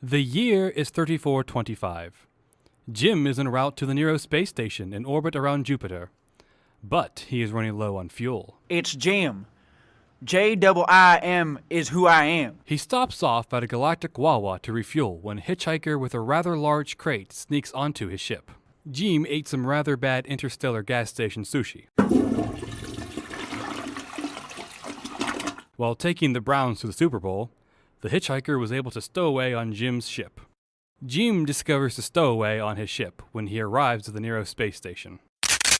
The year is 3425. Jiim is en route to the Nero space station in orbit around Jupiter, but he is running low on fuel. It's Jiim. Jiim is who I am. He stops off at a galactic Wawa to refuel when a hitchhiker with a rather large crate sneaks onto his ship. Jiim ate some rather bad interstellar gas station sushi. While taking the Browns to the Super Bowl, the hitchhiker was able to stow away on Jiim's ship. Jiim discovers the stowaway on his ship when he arrives at the Nero space station.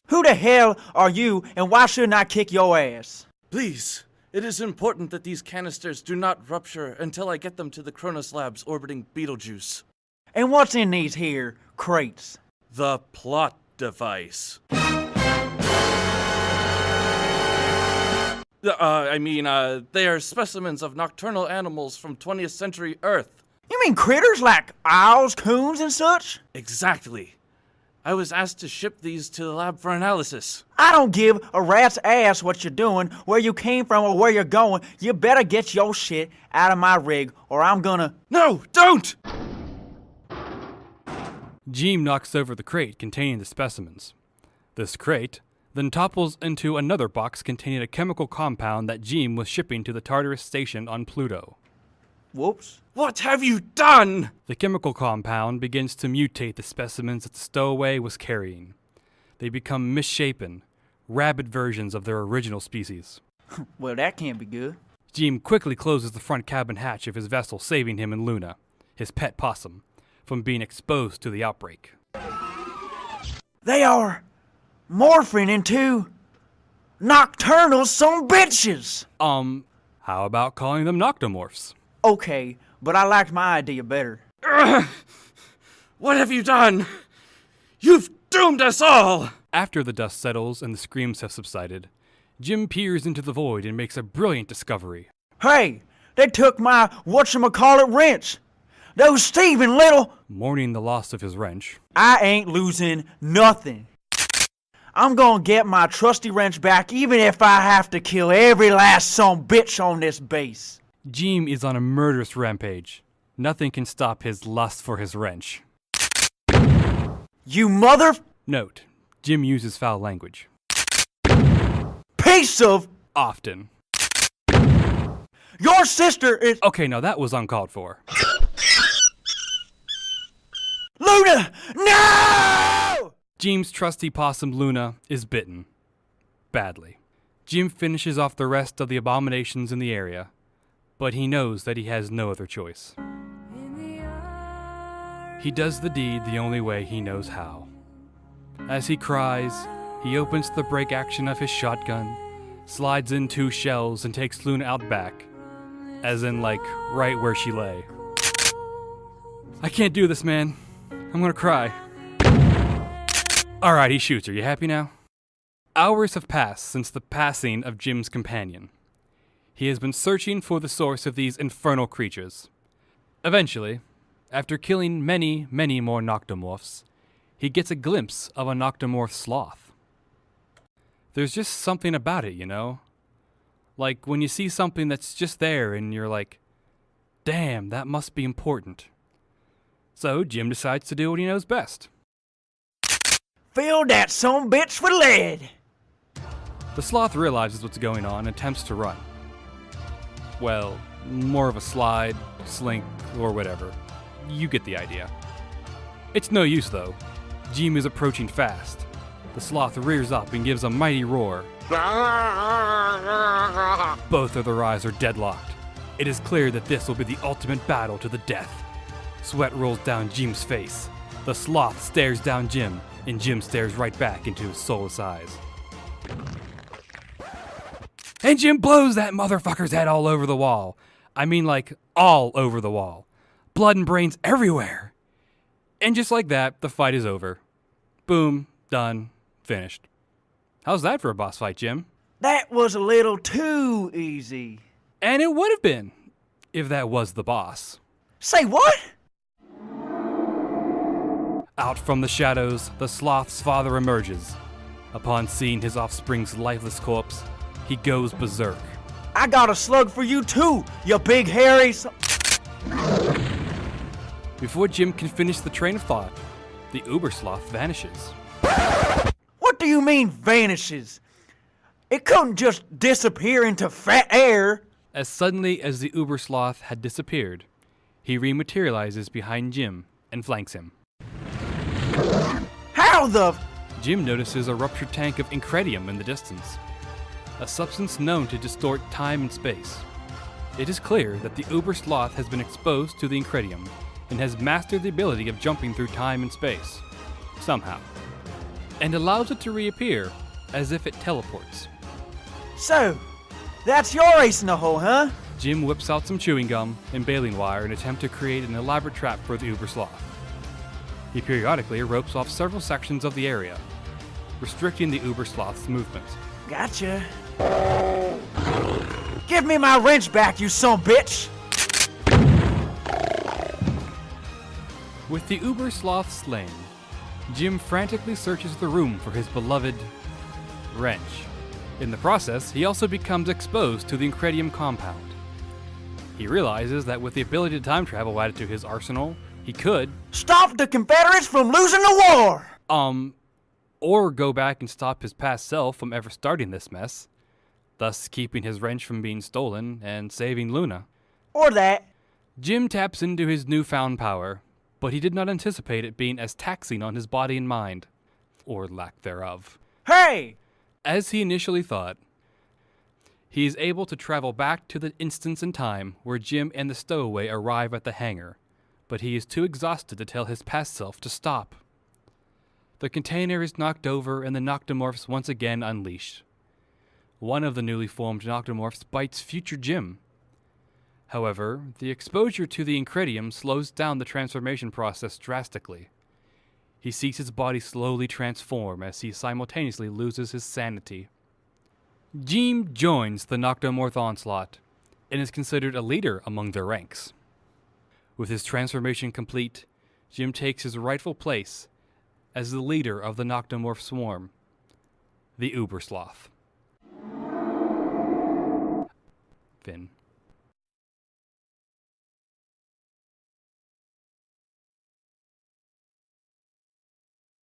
Who the hell are you, and why shouldn't I kick your ass? Please, it is important that these canisters do not rupture until I get them to the Cronus Labs orbiting Beetlejuice. And what's in these here crates? The plot device. They are specimens of nocturnal animals from 20th century Earth. You mean critters like owls, coons, and such? Exactly. I was asked to ship these to the lab for analysis. I don't give a rat's ass what you're doing, where you came from, or where you're going. You better get your shit out of my rig, or I'm gonna... No, don't! Jiim knocks over the crate containing the specimens. This crate then topples into another box containing a chemical compound that Jiim was shipping to the Tartarus station on Pluto. Whoops. What have you done? The chemical compound begins to mutate the specimens that the stowaway was carrying. They become misshapen, rabid versions of their original species. Well, that can't be good. Jiim quickly closes the front cabin hatch of his vessel, saving him and Luna, his pet Possum, from being exposed to the outbreak. They are morphing into nocturnal bitches. How about calling them noctomorphs? Okay, but I liked my idea better. What have you done? You've doomed us all! After the dust settles and the screams have subsided, Jiim peers into the void and makes a brilliant discovery. Hey, they took my Whatchamacallit wrench. Those Steven Little... Mourning the loss of his wrench, I ain't losing nothing. I'm gonna get my trusty wrench back even if I have to kill every last bitch on this base. Jiim is on a murderous rampage. Nothing can stop his lust for his wrench. You mother... Note, Jiim uses foul language. Piece of... Often. Your sister is... Okay, now that was uncalled for. Luna! No! Jiim's trusty possum Luna is bitten. Badly. Jiim finishes off the rest of the abominations in the area, but he knows that he has no other choice. He does the deed the only way he knows how. As he cries, he opens the break action of his shotgun, slides in 2 shells, and takes Luna out back, as in, like, right where she lay. I can't do this, man. I'm gonna cry. Alright, he shoots her. You happy now? Hours have passed since the passing of Jiim's companion. He has been searching for the source of these infernal creatures. Eventually, after killing many, many more noctomorphs, he gets a glimpse of a noctomorph sloth. There's just something about it, you know? Like when you see something that's just there and you're like, damn, that must be important. So Jiim decides to do what he knows best. Fill that bitch with lead! The sloth realizes what's going on and attempts to run. Well, more of a slide, slink, or whatever. You get the idea. It's no use though. Jiim is approaching fast. The sloth rears up and gives a mighty roar. Both of their eyes are deadlocked. It is clear that this will be the ultimate battle to the death. Sweat rolls down Jiim's face. The sloth stares down Jiim, and Jiim stares right back into his soulless eyes. And Jiim blows that motherfucker's head all over the wall. I mean, like, all over the wall. Blood and brains everywhere. And just like that, the fight is over. Boom, done, finished. How's that for a boss fight, Jiim? That was a little too easy. And it would have been, if that was the boss. Say what? Out from the shadows, the sloth's father emerges. Upon seeing his offspring's lifeless corpse, he goes berserk. I got a slug for you too, you big hairy Before Jiim can finish the train of thought, the Uber Sloth vanishes. What do you mean vanishes? It couldn't just disappear into fat air. As suddenly as the Uber Sloth had disappeared, he rematerializes behind Jiim and flanks him. How the... Jiim notices a ruptured tank of incredium in the distance, a substance known to distort time and space. It is clear that the Uber Sloth has been exposed to the incredium and has mastered the ability of jumping through time and space, somehow, and allows it to reappear as if it teleports. So, that's your ace in the hole, huh? Jiim whips out some chewing gum and baling wire in an attempt to create an elaborate trap for the Uber Sloth. He periodically ropes off several sections of the area, restricting the Uber Sloth's movement. Gotcha. Give me my wrench back, you son of a bitch! With the Uber Sloth slain, Jiim frantically searches the room for his beloved wrench. In the process, he also becomes exposed to the incredium compound. He realizes that with the ability to time travel added to his arsenal, he could Stop the Confederates from losing the war! Or go back and stop his past self from ever starting this mess, thus keeping his wrench from being stolen and saving Luna. Or that. Jiim taps into his newfound power, but he did not anticipate it being as taxing on his body and mind, or lack thereof. Hey! As he initially thought, he is able to travel back to the instance in time where Jiim and the Stowaway arrive at the hangar, but he is too exhausted to tell his past self to stop. The container is knocked over and the Noctomorphs once again unleashed. One of the newly formed Noctomorphs bites future Jiim. However, the exposure to the incredium slows down the transformation process drastically. He sees his body slowly transform as he simultaneously loses his sanity. Jiim joins the Noctomorph onslaught and is considered a leader among their ranks. With his transformation complete, Jiim takes his rightful place as the leader of the Noctomorph swarm, the Uber Sloth. Finn.